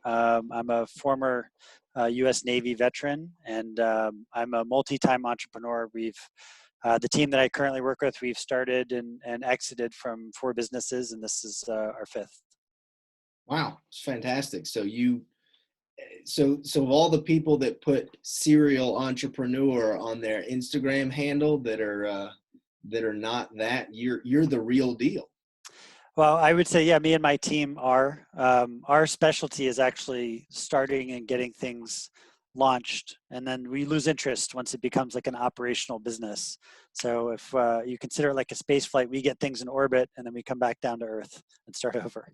I'm a former U.S. Navy veteran, and I'm a multi-time entrepreneur. The team that I currently work with, we've started and exited from 4 businesses, and this is our 5th. Wow, it's fantastic. So of all the people that put serial entrepreneur on their Instagram handle that are not that, you're the real deal. Well, I would say, yeah, me and my team are. Our specialty is actually starting and getting things launched, and then we lose interest once it becomes like an operational business. So if you consider it like a space flight, we get things in orbit, and then we come back down to Earth and start over.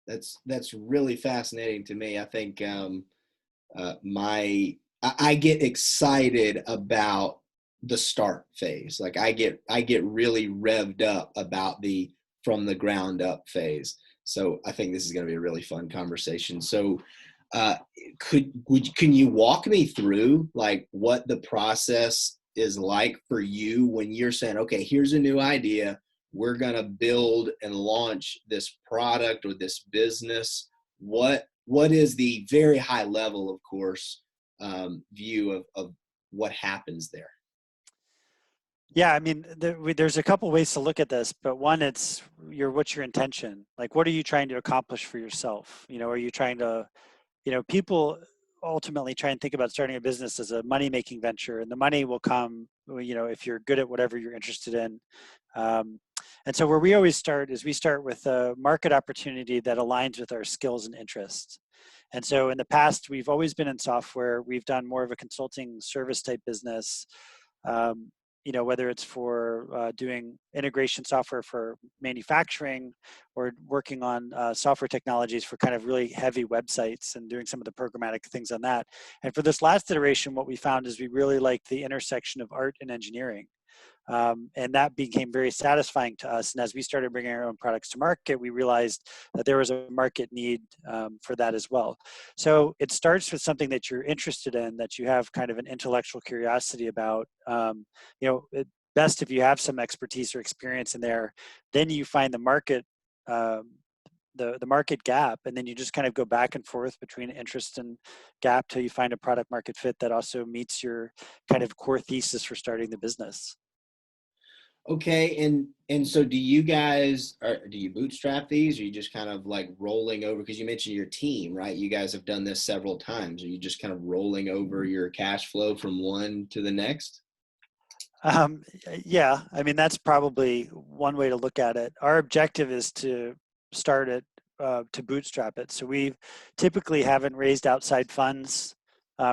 That's really fascinating to me. I think I get excited about the start phase. Like I get really revved up about the from the ground up phase. So I think this is going to be a really fun conversation. So can you walk me through like what the process is like for you when you're saying, okay, here's a new idea. We're going to build and launch this product or this business. What is the very high level, of course, view of what happens there? Yeah, I mean, there's a couple ways to look at this, but one, what's your intention? Like, what are you trying to accomplish for yourself? Are you trying to, people ultimately try and think about starting a business as a money-making venture, and the money will come, if you're good at whatever you're interested in. And so where we always start is we start with a market opportunity that aligns with our skills and interests. And so in the past, we've always been in software. We've done more of a consulting service type business. Whether it's for doing integration software for manufacturing or working on software technologies for kind of really heavy websites and doing some of the programmatic things on that. And for this last iteration, what we found is we really like the intersection of art and engineering. And that became very satisfying to us. And as we started bringing our own products to market, we realized that there was a market need for that as well. So it starts with something that you're interested in, that you have kind of an intellectual curiosity about. Best if you have some expertise or experience in there. Then you find the market. The market gap, and then you just kind of go back and forth between interest and gap till you find a product market fit that also meets your kind of core thesis for starting the business. Okay, and so do you bootstrap these, or are you just kind of like rolling over? Because you mentioned your team, right? You guys have done this several times. Are you just kind of rolling over your cash flow from one to the next? Yeah, I mean, that's probably one way to look at it. Our objective is to start it, to bootstrap it. So we typically haven't raised outside funds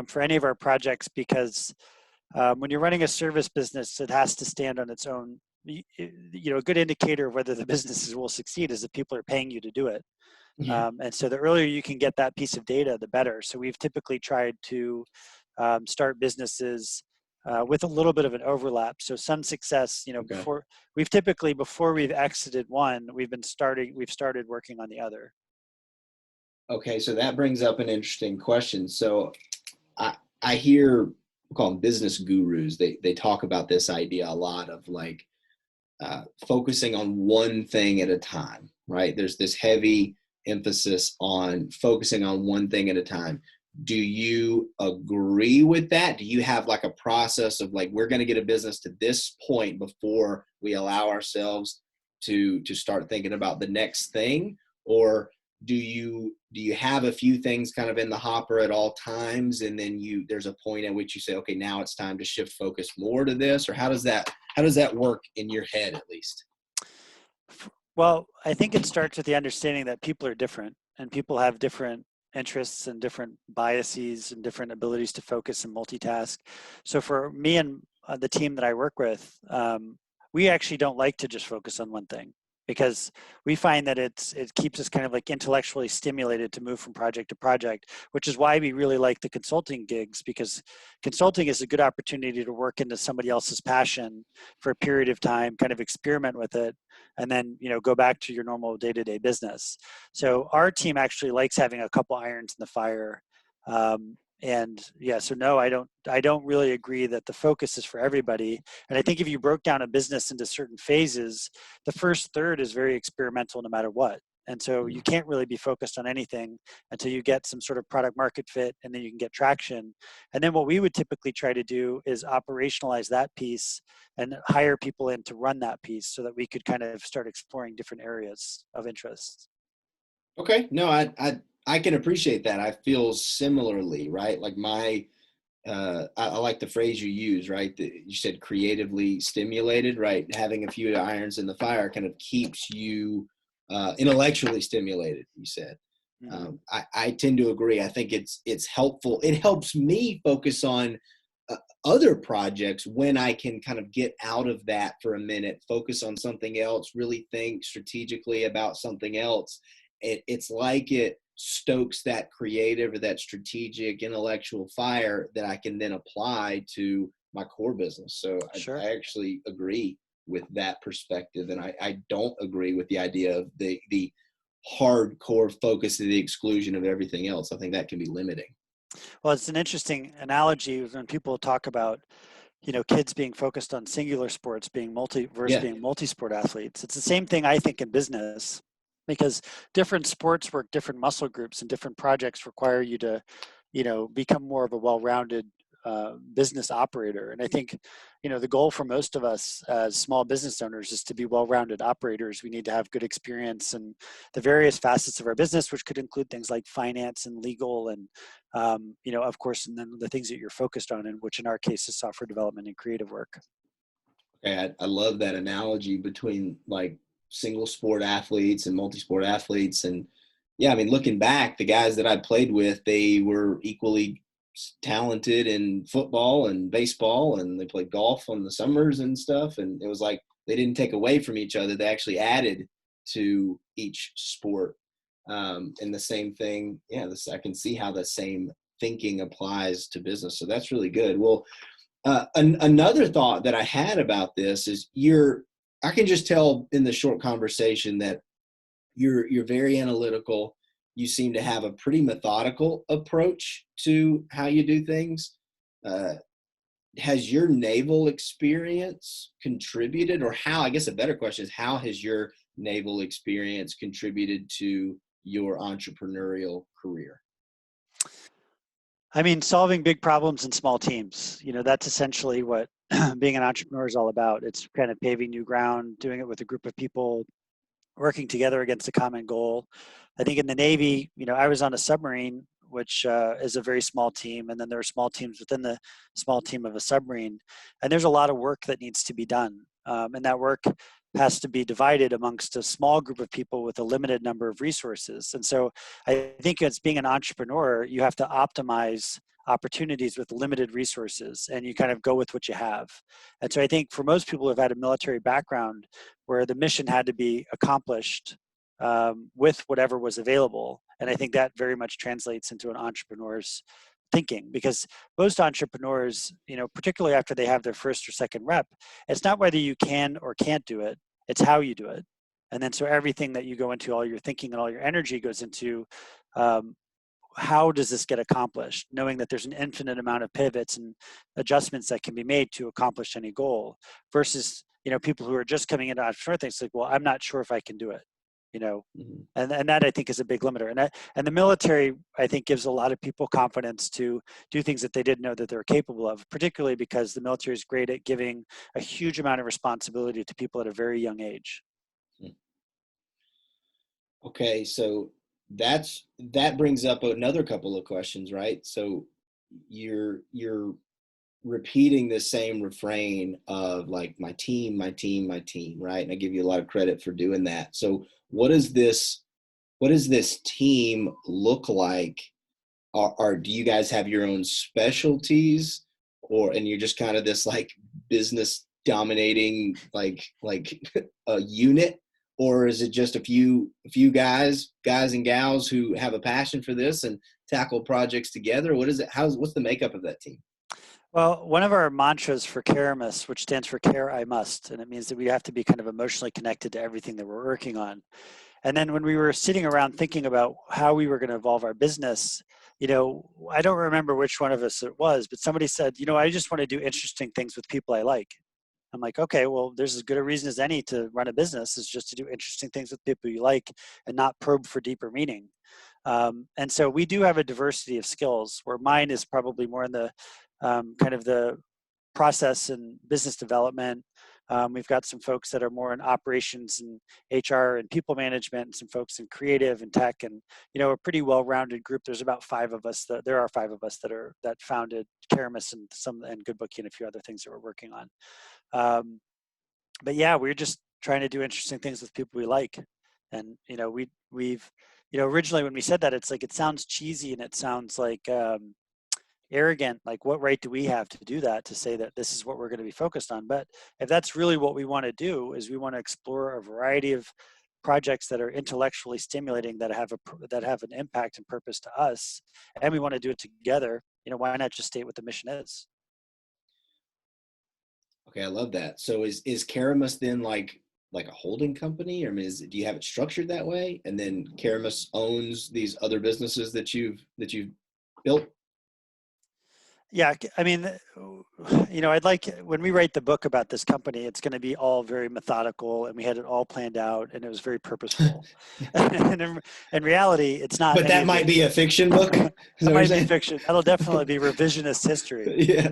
for any of our projects because when you're running a service business, it has to stand on its own. A good indicator of whether the businesses will succeed is that people are paying you to do it. Yeah. And so the earlier you can get that piece of data, the better. So we've typically tried to start businesses with a little bit of an overlap. So some success, Okay. before we've exited one, we've started working on the other. Okay, so that brings up an interesting question. So I hear, we call them business gurus. They talk about this idea a lot of like focusing on one thing at a time, right? There's this heavy emphasis on focusing on one thing at a time. Do you agree with that? Do you have like a process of like, we're going to get a business to this point before we allow ourselves to start thinking about the next thing? Or do you have a few things kind of in the hopper at all times, and then there's a point at which you say, okay, now it's time to shift focus more to this? Or how does that work in your head, at least? Well, I think it starts with the understanding that people are different, and people have different interests and different biases and different abilities to focus and multitask. So for me and the team that I work with, we actually don't like to just focus on one thing, because we find that it keeps us kind of like intellectually stimulated to move from project to project, which is why we really like the consulting gigs, because consulting is a good opportunity to work into somebody else's passion for a period of time, kind of experiment with it, and then go back to your normal day-to-day business. So our team actually likes having a couple irons in the fire. And yeah, so no, I don't really agree that the focus is for everybody. And I think if you broke down a business into certain phases, the first third is very experimental no matter what. And so you Mhm. can't really be focused on anything until you get some sort of product market fit, and then you can get traction. And then what we would typically try to do is operationalize that piece and hire people in to run that piece so that we could kind of start exploring different areas of interest. Okay, no, I can appreciate that. I feel similarly, right? Like I like the phrase you use, right? You said creatively stimulated, right? Having a few irons in the fire kind of keeps you intellectually stimulated. You said. Hmm. I tend to agree. I think it's helpful. It helps me focus on uh, other projects when I can kind of get out of that for a minute, focus on something else, really think strategically about something else. It's like it stokes that creative or that strategic intellectual fire that I can then apply to my core business. So Sure. I actually agree with that perspective. And I don't agree with the idea of the hardcore focus to the exclusion of everything else. I think that can be limiting. Well, it's an interesting analogy when people talk about, kids being focused on singular sports being Yeah. being multi-sport athletes. It's the same thing I think in business, because different sports work different muscle groups, and different projects require you to, become more of a well-rounded business operator. And I think, the goal for most of us as small business owners is to be well-rounded operators. We need to have good experience in the various facets of our business, which could include things like finance and legal, and of course, and then the things that you're focused on, and which in our case is software development and creative work. Okay, I love that analogy between like single sport athletes and multi-sport athletes. And yeah, I mean, looking back, the guys that I played with, they were equally talented in football and baseball, and they played golf on the summers and stuff. And it was like they didn't take away from each other; they actually added to each sport. And the same thing, yeah, I can see how the same thinking applies to business. So that's really good. Well, another thought that I had about this is I can just tell in the short conversation that you're very analytical. You seem to have a pretty methodical approach to how you do things. Uh, has your naval experience contributed, or how, I guess a better question is, how has your naval experience contributed to your entrepreneurial career? I mean, solving big problems in small teams, that's essentially what being an entrepreneur is all about. It's kind of paving new ground, doing it with a group of people, working together against a common goal. I think in the Navy, I was on a submarine, which is a very small team, and then there are small teams within the small team of a submarine, and there's a lot of work that needs to be done, and that work has to be divided amongst a small group of people with a limited number of resources. And so I think as being an entrepreneur, you have to optimize opportunities with limited resources, and you kind of go with what you have. And so I think for most people who have had a military background, where the mission had to be accomplished with whatever was available. And I think that very much translates into an entrepreneur's thinking, because most entrepreneurs, particularly after they have their first or second rep, it's not whether you can or can't do it, it's how you do it. And then so everything that you go into, all your thinking and all your energy goes into, um, how does this get accomplished, knowing that there's an infinite amount of pivots and adjustments that can be made to accomplish any goal, versus people who are just coming into entrepreneur things like, well, I'm not sure if I can do it, you know Mhm. and that I think is a big limiter. And the military, I think, gives a lot of people confidence to do things that they didn't know that they were capable of, particularly because the military is great at giving a huge amount of responsibility to people at a very young age. Okay, so that brings up another couple of questions, right? So you're repeating the same refrain of like my team, my team, my team, right? And I give you a lot of credit for doing that. So what does this team look like? Do you guys have your own specialties, or and you're just kind of this like business dominating like a unit, or is it just a few guys and gals who have a passion for this and tackle projects together? What is it? What's the makeup of that team? Well, one of our mantras for Caramus, which stands for Care I Must, and it means that we have to be kind of emotionally connected to everything that we're working on. And then when we were sitting around thinking about how we were going to evolve our business, I don't remember which one of us it was, but somebody said, I just want to do interesting things with people I like. I'm like, okay, well, there's as good a reason as any to run a business is just to do interesting things with people you like and not probe for deeper meaning. And so we do have a diversity of skills where mine is probably more in the kind of the process and business development. We've got some folks that are more in operations and HR and people management, and some folks in creative and tech, and a pretty well-rounded group. There's about five of us. There are five of us that founded Karamis and Good Bookie and a few other things that we're working on. But yeah, we're just trying to do interesting things with people we like, and we've originally when we said that, it's like it sounds cheesy and it sounds like arrogant, like what right do we have to do that, to say that this is what we're going to be focused on? But if that's really what we want to do, is we want to explore a variety of projects that are intellectually stimulating, that have an impact and purpose to us, and we want to do it together, why not just state what the mission is? Okay, I love that. So is Karamus then like a holding company, or I mean, do you have it structured that way? And then Karamus owns these other businesses that you've built? Yeah, I mean, I'd like, when we write the book about this company, it's going to be all very methodical, and we had it all planned out, and it was very purposeful. And in reality, it's not But any that of might it. be a fiction book. Is that That what you're might be saying? fiction. That'll definitely be revisionist history. Yeah.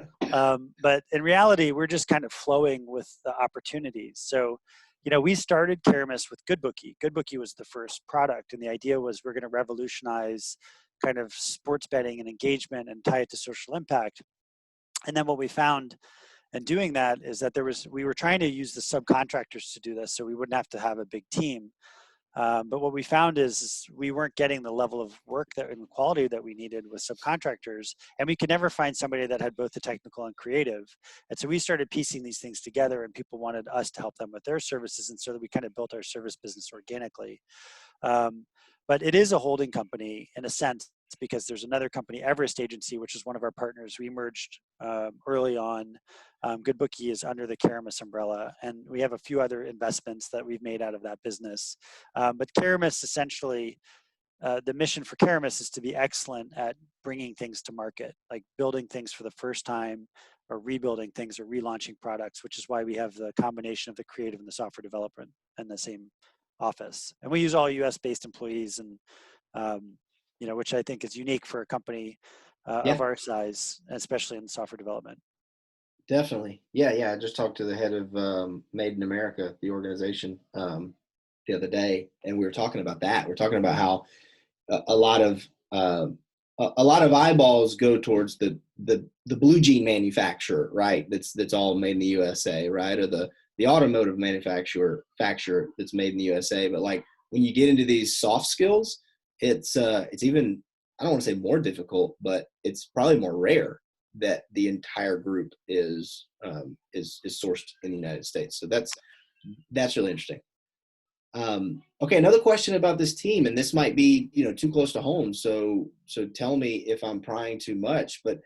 But in reality, we're just kind of flowing with the opportunities. So, we started Karamis with Good Bookie. Good Bookie was the first product, and the idea was we're going to revolutionize kind of sports betting and engagement and tie it to social impact. And then what we found in doing that is that we were trying to use the subcontractors to do this, so we wouldn't have to have a big team. But what we found is we weren't getting the level of work and quality that we needed with subcontractors, and we could never find somebody that had both the technical and creative. And so we started piecing these things together, and people wanted us to help them with their services, and so that we kind of built our service business organically. Um, but it is a holding company in a sense, because there's another company, Everest Agency, which is one of our partners. We merged early on. Good Bookie is under the Karamis umbrella, and we have a few other investments that we've made out of that business. But Karamis, essentially, the mission for Karamis is to be excellent at bringing things to market, like building things for the first time, or rebuilding things, or relaunching products, which is why we have the combination of the creative and the software development in the same office. And we use all US-based employees, and which I think is unique for a company Yeah, of our size, especially in software development. definitely. Yeah. I just talked to the head of Made in America, the organization, the other day, and we were talking about that. We're talking about how a lot of a lot of eyeballs go towards the blue jean manufacturer, right? That's all made in the USA, right? Or the automotive manufacturer that's made in the USA. But like when you get into these soft skills, it's even, I don't want to say more difficult, but it's probably more rare that the entire group is sourced in the United States. So that's really interesting. Okay, another question about this team, and this might be too close to home. So tell me if I'm prying too much. But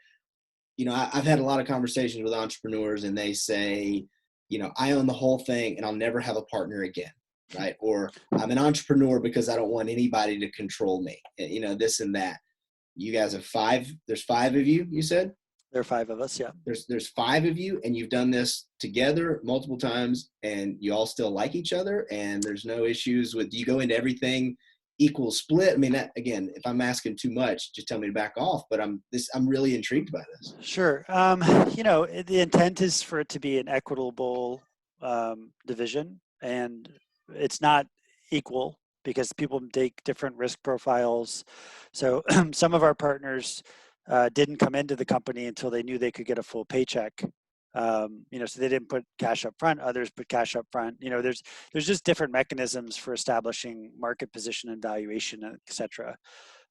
I've had a lot of conversations with entrepreneurs, and they say, I own the whole thing, and I'll never have a partner again, right? Or I'm an entrepreneur because I don't want anybody to control me. This and that. You guys have five. There's five of you. You said. There are five of us, yeah. There's five of you, and you've done this together multiple times, and you all still like each other, and there's no issues with, you go into everything equal split. I mean, that, again, if I'm asking too much, just tell me to back off, but I'm really intrigued by this. Sure. The intent is for it to be an equitable division, and it's not equal because people take different risk profiles. So some of our partners didn't come into the company until they knew they could get a full paycheck. So they didn't put cash up front. Others put cash up front. There's just different mechanisms for establishing market position and valuation, et cetera.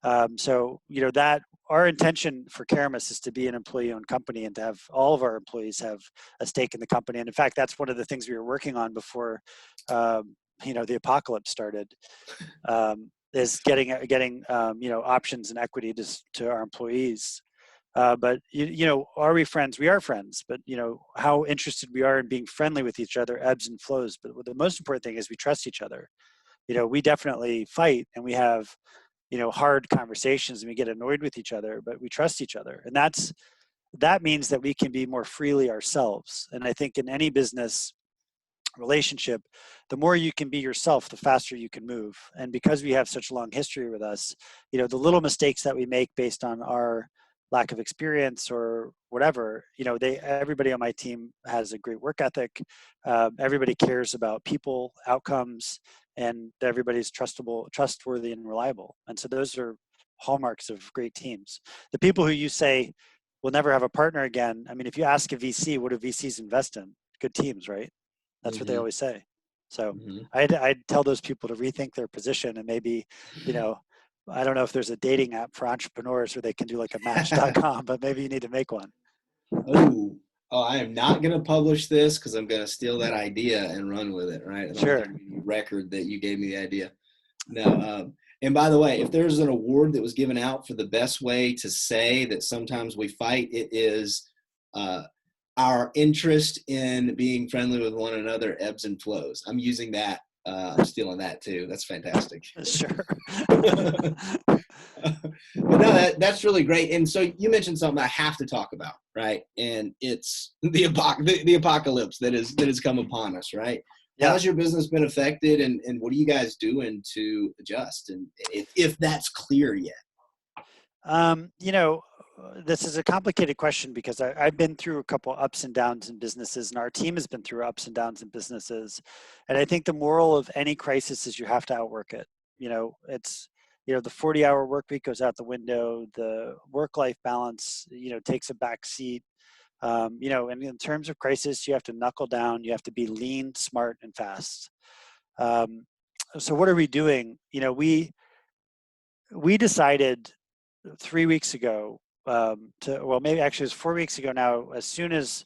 That our intention for Karamis is to be an employee-owned company, and to have all of our employees have a stake in the company. And in fact, that's one of the things we were working on before, the apocalypse started, is getting options and equity to our employees. But are we friends? We are friends. But how interested we are in being friendly with each other ebbs and flows. But the most important thing is we trust each other. We definitely fight, and we have hard conversations, and we get annoyed with each other, but we trust each other. And that's that means that we can be more freely ourselves. And I think in any business relationship, the more you can be yourself, the faster you can move. And because we have such a long history with us, the little mistakes that we make based on our lack of experience or whatever, everybody on my team has a great work ethic. Everybody cares about people, outcomes, and everybody's trustworthy, and reliable. And so those are hallmarks of great teams. The people who you say will never have a partner again. I mean, if you ask a VC, what do VCs invest in? Good teams, right? That's what they Hmm. always say. So Hmm. I'd tell those people to rethink their position, and maybe, you know, I don't know if there's a dating app for entrepreneurs where they can do like a match.com, but maybe you need to make one. Oh, oh, I am not going to publish this because I'm going to steal that idea and run with it, right? I don't want there Sure. to be any record that you gave me the idea. No. And by the way, if there's an award that was given out for the best way to say that sometimes we fight, it is uh, our interest in being friendly with one another ebbs and flows. I'm using that. I'm stealing that too. That's fantastic. Sure. But no, that's really great. And so you mentioned something I have to talk about, right? And it's the apocalypse that has come upon us, right? Yeah. How's your business been affected, and what are you guys doing to adjust? And if that's clear yet. Um, you know, this is a complicated question because I've been through a couple ups and downs in businesses, and our team has been through ups and downs in businesses. And I think the moral of any crisis is you have to outwork it. It's, the 40-hour work week goes out the window, the work-life balance, takes a back seat. And in terms of crisis, you have to knuckle down, you have to be lean, smart, and fast. Um, so what are we doing? We decided 3 weeks ago well, maybe actually it was 4 weeks ago now. As soon as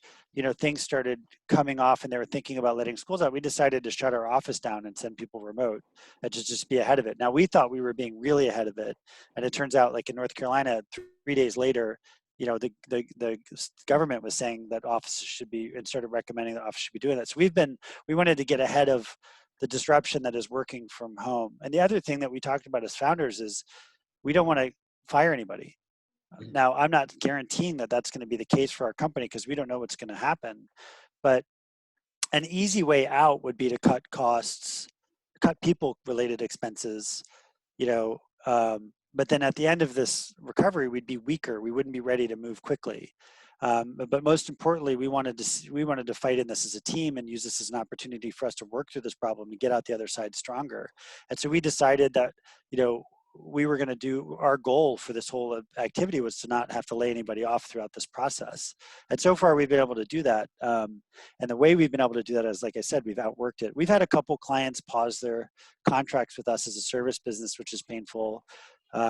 things started coming off and they were thinking about letting schools out, we decided to shut our office down and send people remote and to just be ahead of it. Now we thought we were being really ahead of it, and it turns out, like in North Carolina, 3 days later, the government was saying that offices should be, and started recommending that offices should be doing that. So we wanted to get ahead of the disruption that is working from home. And the other thing that we talked about as founders is we don't want to fire anybody. Now, I'm not guaranteeing that that's going to be the case for our company because we don't know what's going to happen. But an easy way out would be to cut costs, cut people-related expenses, you know. But then at the end of this recovery, we'd be weaker. We wouldn't be ready to move quickly. But most importantly, we wanted to fight in this as a team and use this as an opportunity for us to work through this problem and get out the other side stronger. And so we decided that, we were going to do, our goal for this whole activity was to not have to lay anybody off throughout this process. And so far we've been able to do that. And the way we've been able to do that is, like I said, we've outworked it. We've had a couple clients pause their contracts with us as a service business, which is painful.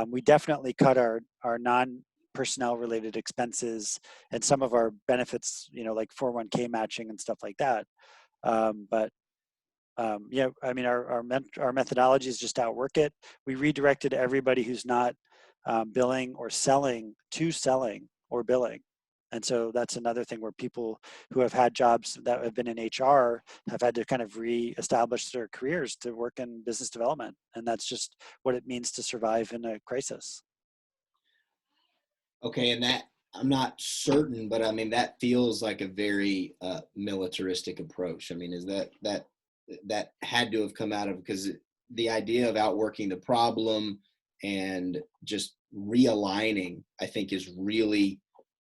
We definitely cut our non-personnel related expenses and some of our benefits, like 401k matching and stuff like that. But yeah, I mean, our methodology is just to outwork it. We redirected everybody who's not billing or selling to selling or billing. And so that's another thing where people who have had jobs that have been in HR have had to kind of re-establish their careers to work in business development. And that's just what it means to survive in a crisis. Okay, and that I'm not certain, but I mean that feels like a very militaristic approach. I mean, is that had to have come out of, because the idea of outworking the problem and just realigning, I think, is really,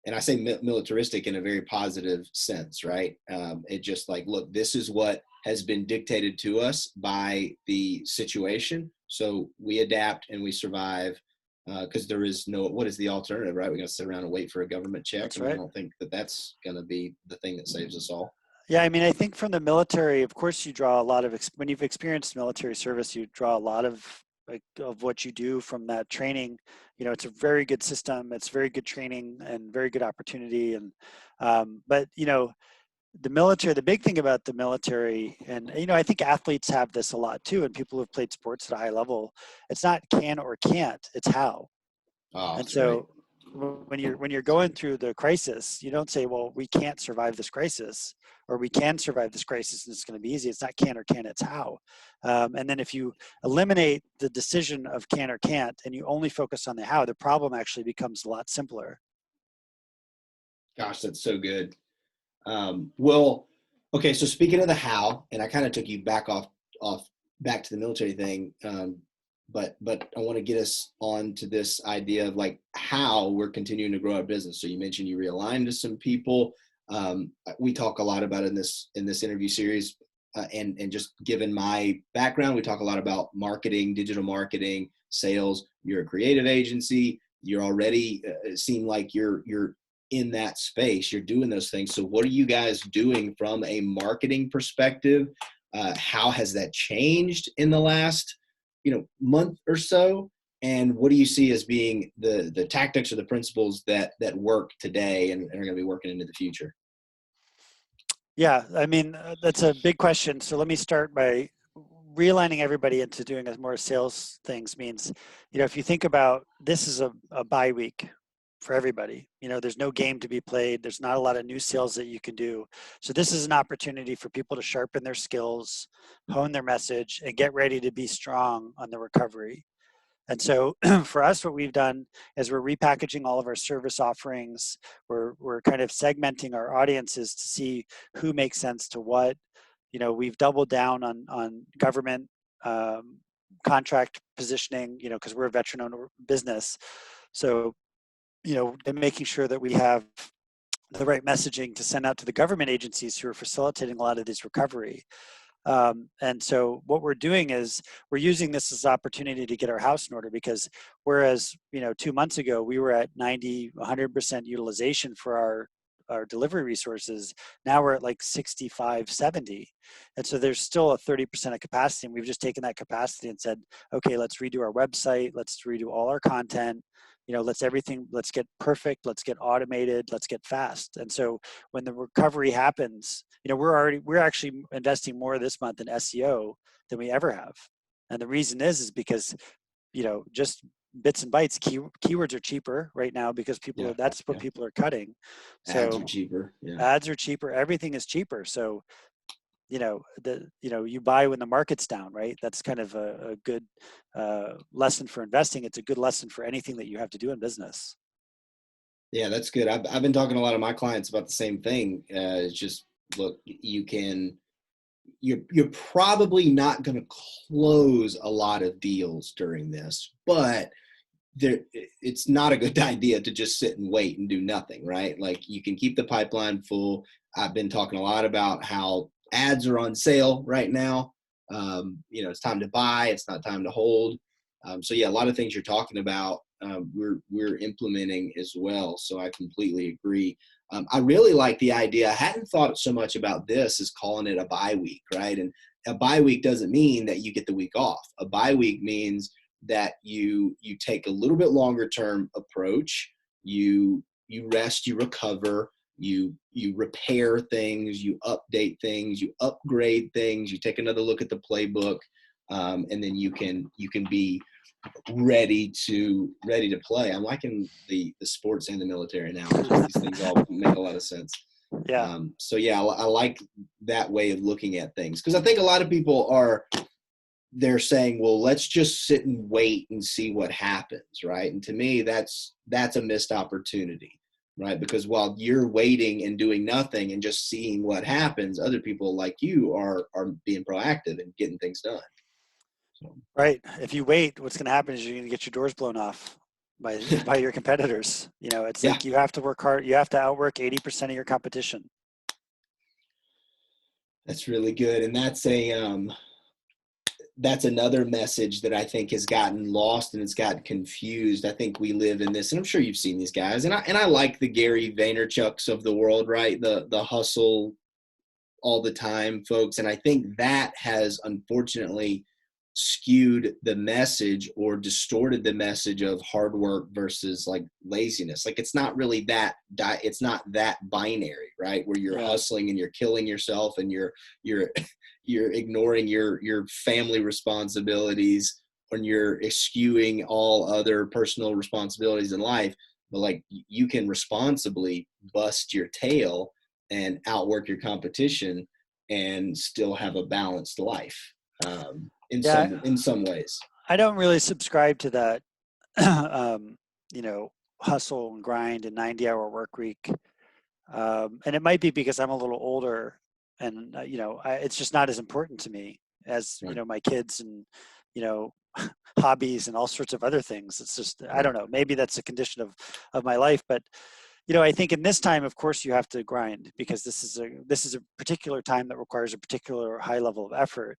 and I say militaristic in a very positive sense, right? It just like, look, this is what has been dictated to us by the situation, so we adapt and we survive, because there is no, what is the alternative, right? We're going to sit around and wait for a government check. That's I mean, I right. don't think that that's going to be the thing that saves us all. Yeah, I mean, I think from the military, of course, you draw a lot of, when you've experienced military service, you draw a lot of, like, of what you do from that training. It's a very good system. It's very good training and very good opportunity. And but the military, the big thing about the military, and I think athletes have this a lot too, and people who've played sports at a high level. It's not can or can't. It's how. Oh, And that's great. so when you're going through the crisis, you don't say, well, we can't survive this crisis, or we can survive this crisis and it's going to be easy. It's not can or can, it's how. And then if you eliminate the decision of can or can't and you only focus on the how, the problem actually becomes a lot simpler. Gosh, that's so good. Well, okay. So speaking of the how, and I kind of took you off back to the military thing. But I want to get us on to this idea of like how we're continuing to grow our business. So you mentioned you realigned to some people. We talk a lot about in this interview series, and just given my background, we talk a lot about marketing, digital marketing, sales. You're a creative agency. You're already seem like you're in that space. You're doing those things. So what are you guys doing from a marketing perspective? How has that changed in the last month or so? And what do you see as being the tactics or the principles that work today and are going to be working into the future? Yeah, I mean, that's a big question. So let me start by realigning everybody into doing a more sales things means, if you think about this is a bye week for everybody. There's no game to be played. There's not a lot of new sales that you can do. So this is an opportunity for people to sharpen their skills, hone their message, and get ready to be strong on the recovery. And so for us, what we've done is we're repackaging all of our service offerings. We're kind of segmenting our audiences to see who makes sense to what. We've doubled down on government contract positioning, because we're a veteran-owned business. So, they're making sure that we have the right messaging to send out to the government agencies who are facilitating a lot of this recovery. And so what we're doing is we're using this as an opportunity to get our house in order, because whereas 2 months ago we were at 90, 100% utilization for our delivery resources, now we're at like 65, 70. And so there's still a 30% of capacity, and we've just taken that capacity and said, okay, let's redo our website, let's redo all our content, let's get perfect, let's get automated, let's get fast. And so when the recovery happens, we're actually investing more this month in SEO than we ever have. And the reason is because, just bits and bytes, keywords are cheaper right now because that's what people are cutting. Ads So are cheaper. Yeah. ads are cheaper, everything is cheaper. So, you buy when the market's down, right? That's kind of a good lesson for investing. It's a good lesson for anything that you have to do in business. Yeah, that's good. I've been talking to a lot of my clients about the same thing. It's just, look, you're probably not going to close a lot of deals during this, but it's not a good idea to just sit and wait and do nothing, right? Like, you can keep the pipeline full. I've been talking a lot about how ads are on sale right now. It's time to buy. It's not time to hold. So yeah, a lot of things you're talking about, we're implementing as well. So I completely agree. I really like the idea. I hadn't thought so much about this as calling it a bye week, right? And a bye week doesn't mean that you get the week off. A bye week means that you take a little bit longer term approach. You rest, you recover, you repair things, you update things, you upgrade things, you take another look at the playbook, and then you can be ready to play. I'm liking the sports and the military analogies. These things all make a lot of sense. Yeah. So yeah, I like that way of looking at things, because I think a lot of people they're saying, well, let's just sit and wait and see what happens, right? And to me, that's a missed opportunity, right? Because while you're waiting and doing nothing and just seeing what happens, other people like you are being proactive and getting things done. So. Right. If you wait, what's going to happen is you're going to get your doors blown off by your competitors. It's Yeah, like you have to work hard. You have to outwork 80% of your competition. that's really good. And that's another message that I think has gotten lost and it's gotten confused. I think we live in this, and I'm sure you've seen these guys, and I like the Gary Vaynerchuks of the world, right? The hustle all the time folks. And I think that has unfortunately skewed the message or distorted the message of hard work versus like laziness. Like, it's not really it's not that binary, right? Where you're Yeah. hustling and you're killing yourself and you're ignoring your family responsibilities, and you're eschewing all other personal responsibilities in life. But like, you can responsibly bust your tail and outwork your competition and still have a balanced life, in Yeah. some ways. I don't really subscribe to that, um, hustle and grind and 90-hour work week. And it might be because I'm a little older, and it's just not as important to me as Right. my kids and you know hobbies and all sorts of other things. It's just, I Right. don't know, maybe that's a condition of my life. But I think in this time, of course, you have to grind, because this is a particular time that requires a particular high level of effort.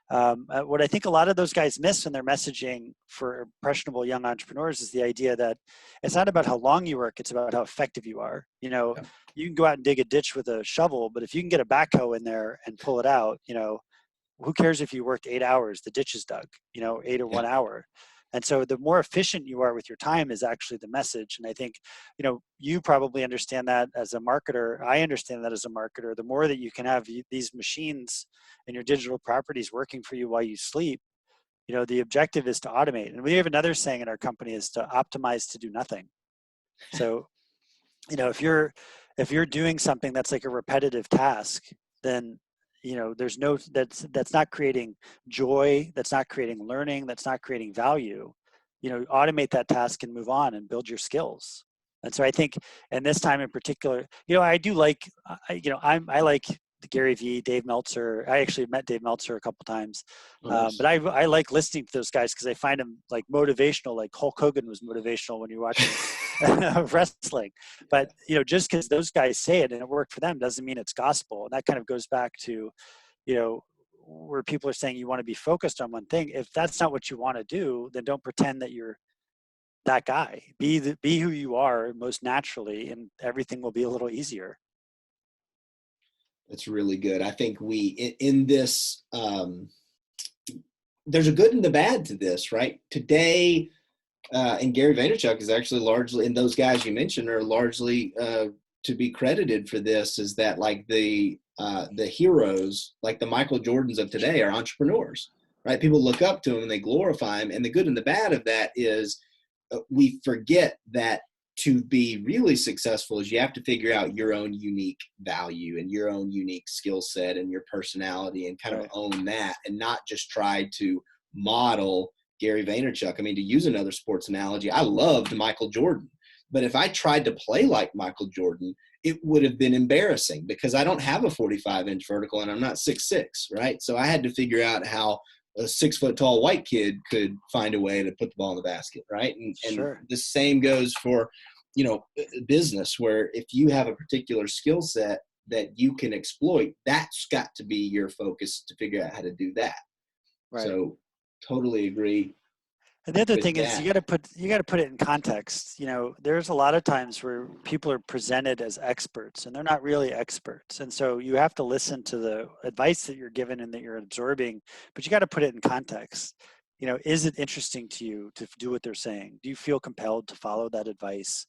What I think a lot of those guys miss in their messaging for impressionable young entrepreneurs is the idea that it's not about how long you work; it's about how effective you are. Yeah. You can go out and dig a ditch with a shovel, but if you can get a backhoe in there and pull it out, who cares if you worked 8 hours? The ditch is dug, 8 or Yeah. 1 hour. And so the more efficient you are with your time is actually the message. And I think, you probably understand that as a marketer. I understand that as a marketer. The more that you can have these machines and your digital properties working for you while you sleep, the objective is to automate. And we have another saying in our company is to optimize to do nothing. So, if you're doing something that's like a repetitive task, then there's no that's not creating joy, that's not creating learning, that's not creating value. Automate that task and move on and build your skills. And so I think in this time in particular, I do like I like Gary Vee, Dave Meltzer. I actually met Dave Meltzer a couple times, Oh, but nice. I like listening to those guys because I find them like motivational. Like Hulk Hogan was motivational when you're watching wrestling. But Yeah. just because those guys say it and it worked for them doesn't mean it's gospel. And that kind of goes back to where people are saying you want to be focused on one thing. If that's not what you want to do, then don't pretend that you're that guy. Be who you are most naturally, and everything will be a little easier. That's really good. I think in this, there's a good and the bad to this, right? Today, and Gary Vaynerchuk is actually largely, and those guys you mentioned are largely to be credited for this, is that like the heroes, like the Michael Jordans of today, are entrepreneurs, right? People look up to them and they glorify them. And the good and the bad of that is we forget that to be really successful is you have to figure out your own unique value and your own unique skill set and your personality and kind of Right. own that, and not just try to model Gary Vaynerchuk. I mean, to use another sports analogy, I loved Michael Jordan, but if I tried to play like Michael Jordan, it would have been embarrassing because I don't have a 45-inch vertical and I'm not 6'6", right? So I had to figure out how a 6 foot tall white kid could find a way to put the ball in the basket, right? And Sure. the same goes for, business, where if you have a particular skill set that you can exploit, that's got to be your focus to figure out how to do that. Right. So totally agree And the other with thing is that. you got to put it in context. There's a lot of times where people are presented as experts and they're not really experts. And so you have to listen to the advice that you're given and that you're absorbing, but you got to put it in context. Is it interesting to you to do what they're saying? Do you feel compelled to follow that advice?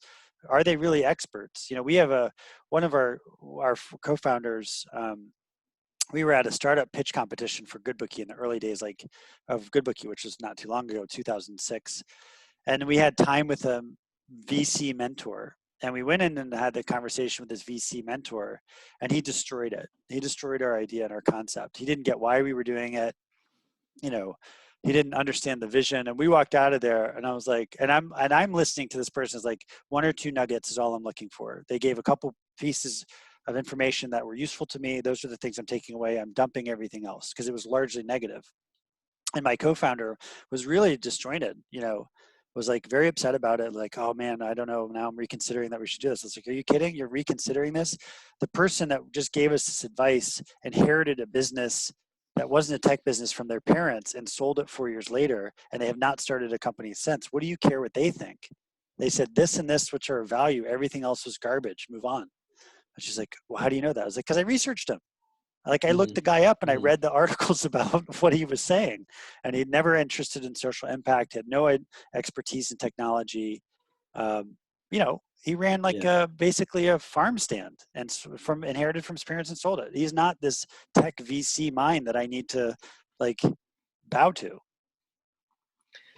Are they really experts? We have one of our co-founders, we were at a startup pitch competition for GoodBookie in the early days, like of GoodBookie, which was not too long ago, 2006. And we had time with a VC mentor. And we went in and had the conversation with this VC mentor, and he destroyed it. He destroyed our idea and our concept. He didn't get why we were doing it. You know, he didn't understand the vision. And we walked out of there, and I was like, and I'm listening to this person is like, one or two nuggets is all I'm looking for. They gave a couple pieces of information that were useful to me. Those are the things I'm taking away. I'm dumping everything else because it was largely negative. And my co-founder was really disjointed, was like very upset about it. Like, oh man, I don't know. Now I'm reconsidering that we should do this. I was like, are you kidding? You're reconsidering this? The person that just gave us this advice inherited a business that wasn't a tech business from their parents and sold it 4 years later. And they have not started a company since. What do you care what they think? They said this and this, which are of value. Everything else was garbage. Move on. And she's like, well, how do you know that? I was like, because I researched him. Like I looked Mm-hmm. the guy up and I Mm-hmm. read the articles about what he was saying, and he'd never interested in social impact, had no expertise in technology. He ran like Yeah. basically a farm stand and from inherited from his parents and sold it. He's not this tech VC mind that I need to like bow to.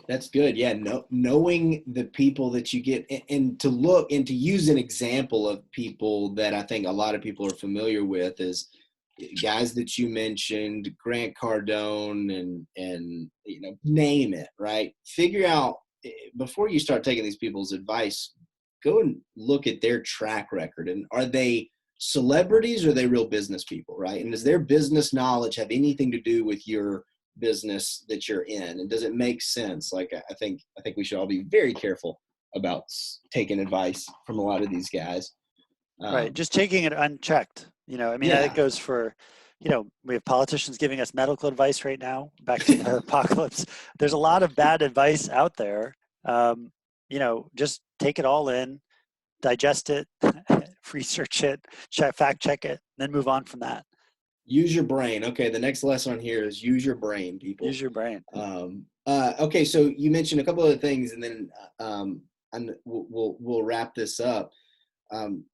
That's good. Yeah, knowing the people that you get, and to look and to use an example of people that I think a lot of people are familiar with is guys that you mentioned, Grant Cardone, and name it, right? Figure out before you start taking these people's advice, go and look at their track record, and are they celebrities, or are they real business people, right? And does their business knowledge have anything to do with your business that you're in? And does it make sense? Like, I think we should all be very careful about taking advice from a lot of these guys. Right. Um, Just taking it unchecked. I mean, that yeah, goes for, we have politicians giving us medical advice right now, back to the apocalypse. There's a lot of bad advice out there. Just take it all in, digest it, research it, fact check it, then move on from that. use your brain. Okay, the next lesson on here is use your brain, people. Use your brain. Okay, so you mentioned a couple other things, and then and we'll wrap this up. Um,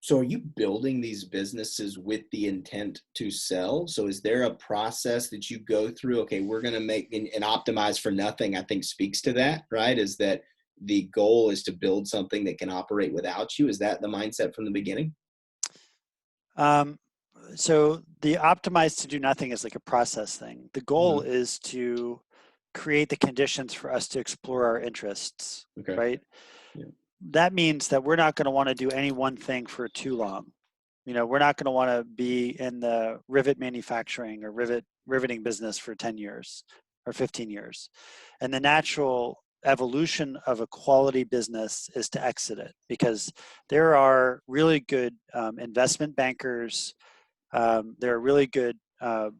so are you building these businesses with the intent to sell? So is there a process that you go through? Okay, we're going to make and optimize for nothing, I think speaks to that, right? Is that the goal is to build something that can operate without you? Is that the mindset from the beginning? Um, so the optimize to do nothing is like a process thing. The goal Hmm. is to create the conditions for us to explore our interests, Okay. right? Yeah. That means that we're not going to want to do any one thing for too long. We're not going to want to be in the rivet manufacturing or riveting business for 10 years or 15 years. And the natural evolution of a quality business is to exit it, because there are really good investment bankers. There are really good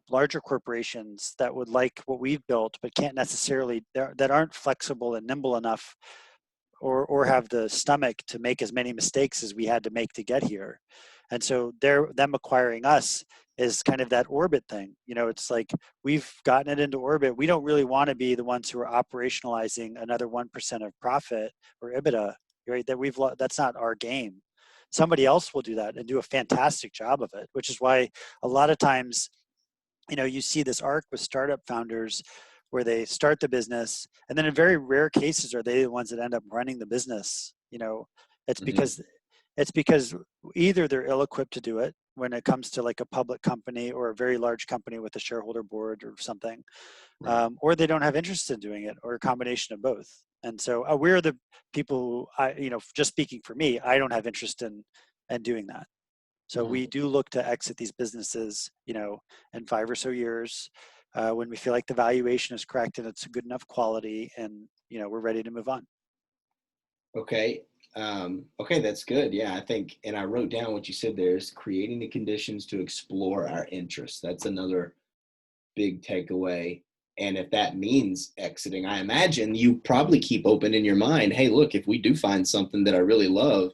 larger corporations that would like what we've built, but can't necessarily, that aren't flexible and nimble enough, or have the stomach to make as many mistakes as we had to make to get here. And so them acquiring us is kind of that orbit thing. It's like we've gotten it into orbit. We don't really want to be the ones who are operationalizing another 1% of profit or EBITDA, right? That's not our game. Somebody else will do that and do a fantastic job of it, which is why a lot of times, you see this arc with startup founders where they start the business, and then in very rare cases are they the ones that end up running the business. It's Hmm. because it's because either they're ill-equipped to do it when it comes to like a public company or a very large company with a shareholder board or something, Right. or they don't have interest in doing it, or a combination of both. And so we're the people who, just speaking for me, I don't have interest in doing that. So Uh-huh. we do look to exit these businesses, in 5 or so years, when we feel like the valuation is correct and it's a good enough quality, and we're ready to move on. Okay. Okay, that's good. Yeah, I think, and I wrote down what you said there is creating the conditions to explore our interests. That's another big takeaway. And if that means exiting, I imagine you probably keep open in your mind, hey, look, if we do find something that I really love,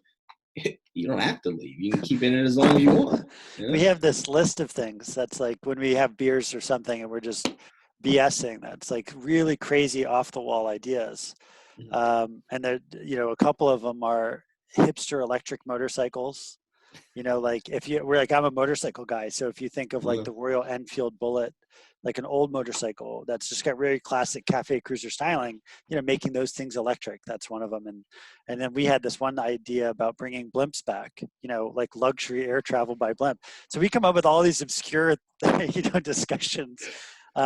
you don't have to leave. You can keep in it as long as you want. Yeah. We have this list of things that's like when we have beers or something and we're just BSing. That's like really crazy off the wall ideas. And there, a couple of them are hipster electric motorcycles. Like if you, we're like, I'm a motorcycle guy. So if you think of like Uh-huh. the Royal Enfield Bullet, like an old motorcycle that's just got really classic cafe cruiser styling, making those things electric, that's one of them. And then we had this one idea about bringing blimps back, like luxury air travel by blimp. So we come up with all these obscure, discussions,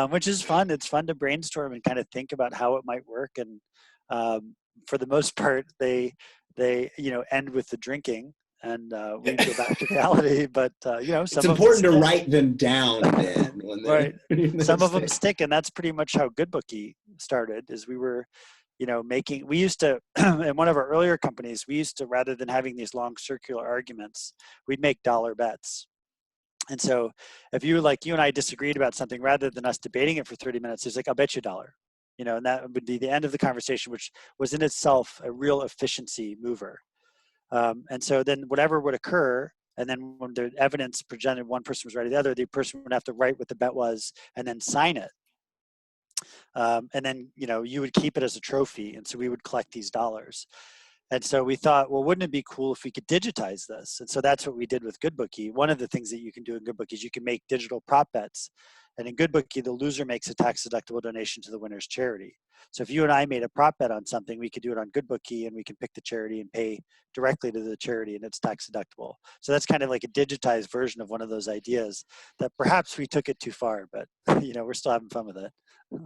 which is fun. It's fun to brainstorm and kind of think about how it might work. And for the most part, they end with the drinking, and we go back to reality. But It's some of them important to stick. write them down then when they're Right. in Some those of them things. stick, and that's pretty much how Goodbookie started. Is we were, making. We used to in one of our earlier companies, we used to, rather than having these long circular arguments, we'd make dollar bets. And so if you and I disagreed about something, rather than us debating it for 30 minutes, it's like, I'll bet you a dollar. And that would be the end of the conversation, which was in itself a real efficiency mover. And so then whatever would occur, and then when the evidence presented, one person was right or the other, the person would have to write what the bet was and then sign it. And then, you would keep it as a trophy. And so we would collect these dollars. And so we thought, well, wouldn't it be cool if we could digitize this? And so that's what we did with Goodbookie. One of the things that you can do in Goodbookie is you can make digital prop bets. And in Goodbookie, the loser makes a tax-deductible donation to the winner's charity. So if you and I made a prop bet on something, we could do it on Goodbookie, and we can pick the charity and pay directly to the charity, and it's tax-deductible. So that's kind of like a digitized version of one of those ideas that perhaps we took it too far, but we're still having fun with it.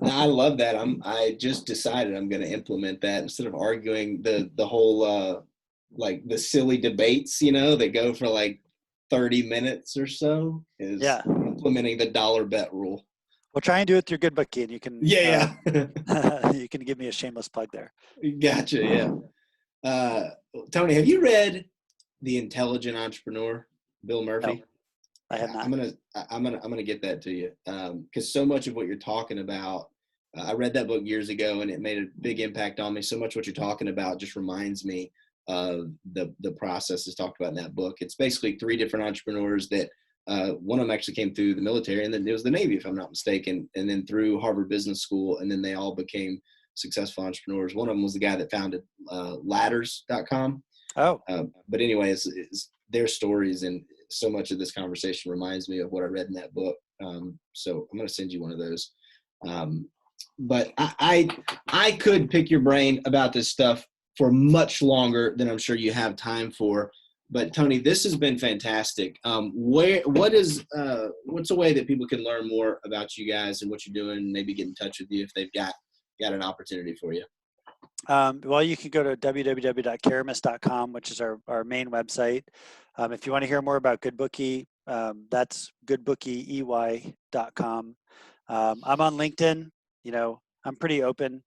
No, I love that. I just decided I'm going to implement that instead of arguing the whole like the silly debates, that go for like 30 minutes or so is Yeah. implementing the dollar bet rule. We'll try and do it through Good Bookie, and you can Yeah. you can give me a shameless plug there. Gotcha. Yeah. Tony, have you read The Intelligent Entrepreneur, Bill No, Murphy? I have not. I'm gonna get that to you, because so much of what you're talking about, I read that book years ago and it made a big impact on me. So much what you're talking about just reminds me of the processes talked about in that book. It's basically three different entrepreneurs that one of them actually came through the military, and then it was the Navy, if I'm not mistaken, and then through Harvard Business School, and then they all became successful entrepreneurs. One of them was the guy that founded ladders.com. Oh, But anyway, it's their stories, and so much of this conversation reminds me of what I read in that book. So I'm going to send you one of those. But I could pick your brain about this stuff for much longer than I'm sure you have time for. But Tony, this has been fantastic. What's a way that people can learn more about you guys and what you're doing, and maybe get in touch with you if they've got an opportunity for you? well, you can go to www.karamis.com, which is our main website. If you want to hear more about Good Bookie, that's goodbookieey.com. I'm on LinkedIn. I'm pretty open.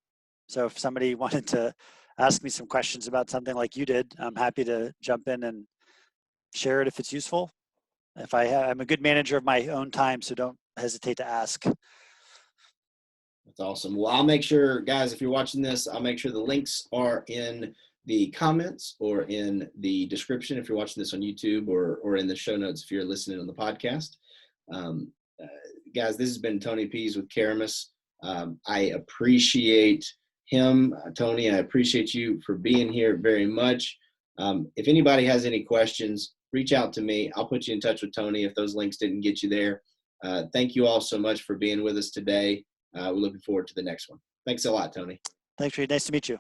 So if somebody wanted to ask me some questions about something like you did, I'm happy to jump in and share it if it's useful. I'm a good manager of my own time, so don't hesitate to ask. That's awesome. Well, I'll make sure, guys, if you're watching this, I'll make sure the links are in the comments or in the description if you're watching this on YouTube, or in the show notes if you're listening on the podcast. Guys, this has been Tony Pease with Karamis. I appreciate him, Tony. I appreciate you for being here very much. If anybody has any questions, reach out to me. I'll put you in touch with Tony if those links didn't get you there. Thank you all so much for being with us today. We're looking forward to the next one. Thanks a lot, Tony. Thanks, Reade. Nice to meet you.